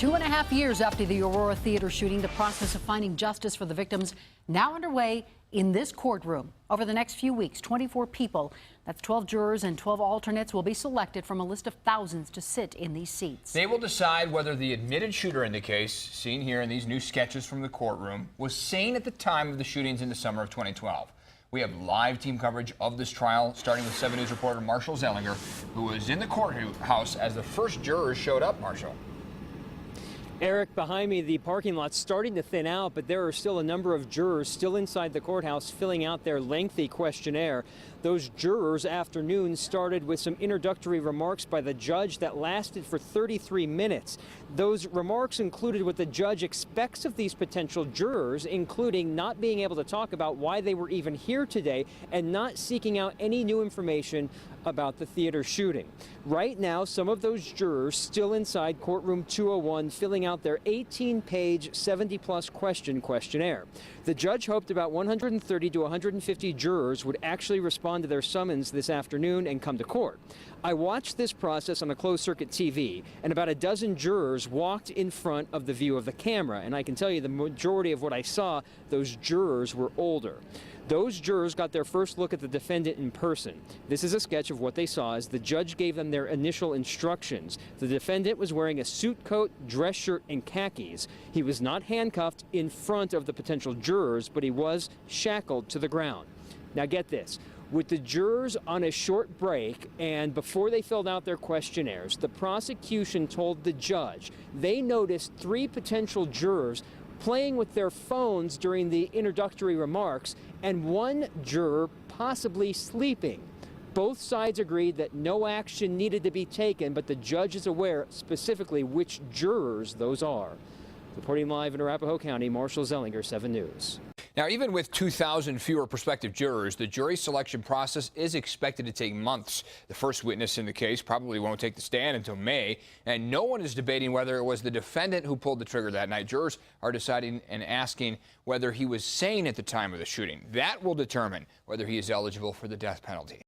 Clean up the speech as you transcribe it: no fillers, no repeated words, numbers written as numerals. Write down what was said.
2.5 years after the Aurora theater shooting, the process of finding justice for the victims now underway in this courtroom. Over the next few weeks, 24 people, that's 12 jurors and 12 alternates, will be selected from a list of thousands to sit in these seats. They will decide whether the admitted shooter in the case, seen here in these new sketches from the courtroom, was sane at the time of the shootings in the summer of 2012. We have live team coverage of this trial, starting with 7 News reporter Marshall Zellinger, who was in the courthouse as the first jurors showed up. Marshall. Eric, behind me, the parking lot's starting to thin out, but there are still a number of jurors still inside the courthouse filling out their lengthy questionnaire. Those jurors' afternoon started with some introductory remarks by the judge that lasted for 33 minutes. Those remarks included what the judge expects of these potential jurors, including not being able to talk about why they were even here today and not seeking out any new information about the theater shooting. Right now, some of those jurors still inside courtroom 201 filling out their 18-page, 70-plus question questionnaire. The judge hoped about 130 to 150 jurors would actually respond to their summons this afternoon and come to court. I watched this process on a closed-circuit TV, and about a dozen jurors walked in front of the view of the camera, and I can tell you the majority of what I saw, those jurors were older. Those jurors got their first look at the defendant in person. This is a sketch of what they saw as the judge gave them their initial instructions. The defendant was wearing a suit coat, dress shirt, and khakis. He was not handcuffed in front of the potential jurors, but he was shackled to the ground. Now get this. With the jurors on a short break and before they filled out their questionnaires, the prosecution told the judge they noticed 3 potential jurors playing with their phones during the introductory remarks and 1 juror possibly sleeping. Both sides agreed that no action needed to be taken, but the judge is aware specifically which jurors those are. Reporting live in Arapahoe County, Marshall Zellinger, 7 News. Now, even with 2,000 fewer prospective jurors, the jury selection process is expected to take months. The first witness in the case probably won't take the stand until May, and no one is debating whether it was the defendant who pulled the trigger that night. Jurors are deciding and asking whether he was sane at the time of the shooting. That will determine whether he is eligible for the death penalty.